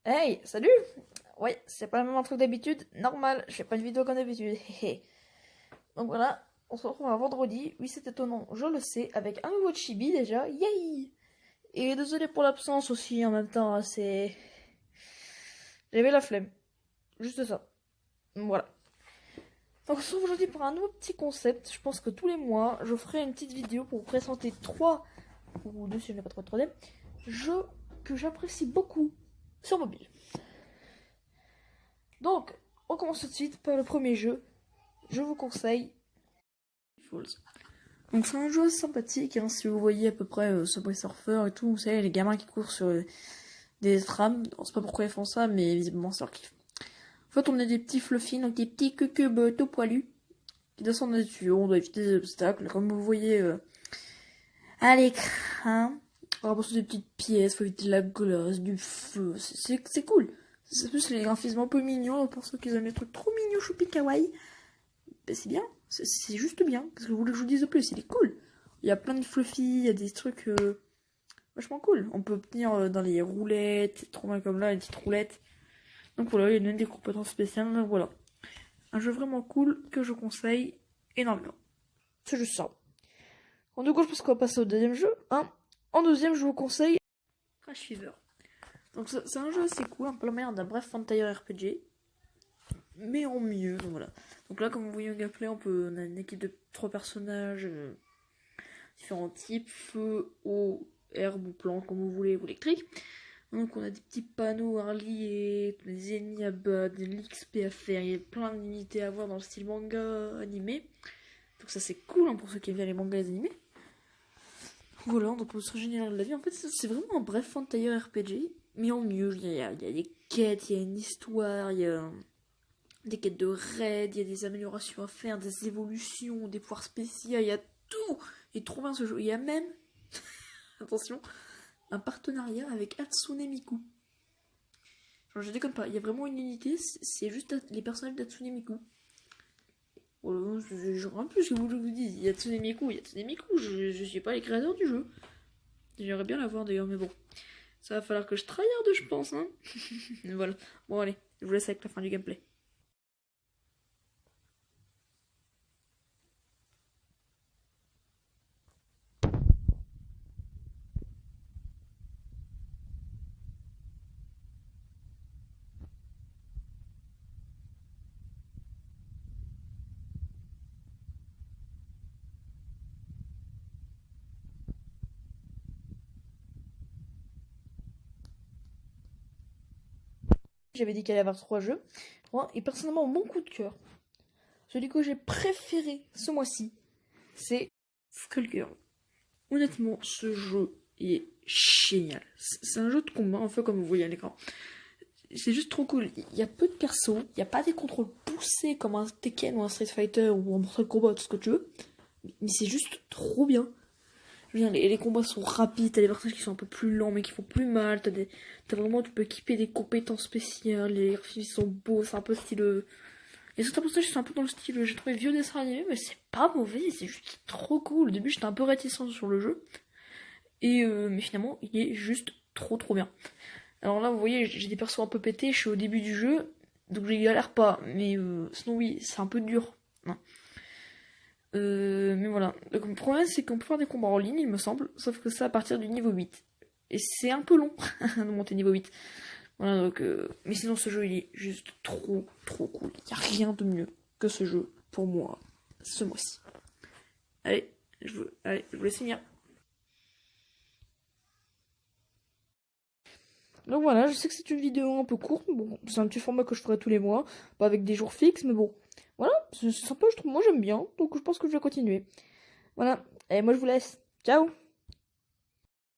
Hey, salut! Ouais, c'est pas le même truc d'habitude, normal, je fais pas une vidéo comme d'habitude, Donc voilà, on se retrouve un vendredi, oui c'est étonnant, je le sais, avec un nouveau chibi déjà, yay! Et désolé pour l'absence aussi en même temps, c'est... J'avais la flemme, juste ça, voilà. Donc on se retrouve aujourd'hui pour un nouveau petit concept, je pense que tous les mois, je ferai une petite vidéo pour vous présenter 3, ou 2 si je n'ai pas trop de 3D, jeux que j'apprécie beaucoup sur mobile. Donc, on commence tout de suite par le premier jeu. Je vous conseille Falls. Donc c'est un jeu sympathique, hein, si vous voyez à peu près Subway Surfer et tout, vous savez, les gamins qui courent sur des trams. On sait pas pourquoi ils font ça, mais visiblement c'est leur kiff. En fait, on est des petits fluffy, donc des petits cucubes tout poilus, qui descendent des tuyaux, on doit éviter des obstacles, comme vous voyez à l'écran. On va des petites pièces, faut éviter de la glace, du feu, c'est cool. C'est plus les graphismes un peu mignons, pour ceux qui aiment les trucs trop mignons, choupi kawaii. Ben, c'est bien, c'est juste bien. Qu'est-ce que vous voulez que je vous dise de plus? Il est cool. Il y a plein de fluffy, il y a des trucs vachement cool. On peut tenir dans les roulettes, trop mal comme là, une petite roulette. Donc voilà, il y a même des compétences spéciales, donc voilà. Un jeu vraiment cool que je conseille énormément. C'est juste ça. En du coup, je pense qu'on va passer au deuxième jeu. Hein. En deuxième, je vous conseille Crash Fever. Donc c'est un jeu assez cool, un peu la manière d'un bref Fantire RPG. Mais en mieux, voilà. Donc là, comme vous voyez au gameplay, on a une équipe de 3 personnages, différents types, feu, eau, herbe ou plantes, comme vous voulez, ou électrique. Donc on a des petits panneaux à relier, des ennemis à battre, de l'XP à faire, il y a plein d'unités à voir dans le style manga animé. Donc ça c'est cool hein, pour ceux qui aiment bien les mangas et les animés. Voilà, donc pour se général de la vie, en fait c'est vraiment un bref Fantire RPG, mais en mieux, il y a des quêtes, il y a une histoire, il y a des quêtes de raid, il y a des améliorations à faire, des évolutions, des pouvoirs spéciaux, il y a tout. Il est trop bien ce jeu. Il y a même, attention, un partenariat avec Hatsune Miku. Genre, je déconne pas, il y a vraiment une unité, c'est juste les personnages d'Hatsune Miku. Voilà, genre un peu ce que vous dites, il y a Hatsune Miku, je suis pas les créateurs du jeu. J'aimerais bien l'avoir d'ailleurs, mais bon. Ça va falloir que je tryhard, je pense, hein. Voilà. Bon, allez, je vous laisse avec la fin du gameplay. J'avais dit qu'il allait y avoir 3 jeux. Et personnellement, mon coup de cœur, celui que j'ai préféré ce mois-ci, c'est Skullgirl. Honnêtement, ce jeu est génial. C'est un jeu de combat, un peu comme vous voyez à l'écran. C'est juste trop cool. Il y a peu de persos, il n'y a pas des contrôles poussés comme un Tekken ou un Street Fighter ou un Mortal Kombat, tout ce que tu veux. Mais c'est juste trop bien. Je veux dire, les combats sont rapides, t'as des personnages qui sont un peu plus lents mais qui font plus mal. T'as vraiment, tu peux équiper des compétences spéciales, les graphismes sont beaux, c'est un peu style. Et certains personnages sont un peu dans le style, j'ai trouvé vieux dessin animé, mais c'est pas mauvais, c'est juste trop cool. Au début, j'étais un peu réticente sur le jeu. Mais finalement, il est juste trop bien. Alors là, vous voyez, j'ai des persos un peu pétés, je suis au début du jeu, donc je galère pas. Mais sinon, oui, c'est un peu dur. Non. Mais voilà. Donc, le problème, c'est qu'on peut faire des combats en ligne, il me semble, sauf que ça à partir du niveau 8. Et c'est un peu long de monter niveau 8. Voilà, donc, mais sinon, ce jeu, il est juste trop cool. Il n'y a rien de mieux que ce jeu pour moi ce mois-ci. Allez, je vous laisse finir. Donc voilà, je sais que c'est une vidéo un peu courte, mais bon, c'est un petit format que je ferai tous les mois, pas avec des jours fixes, mais bon, voilà, c'est sympa, je trouve, moi j'aime bien, donc je pense que je vais continuer. Voilà, et moi je vous laisse, ciao!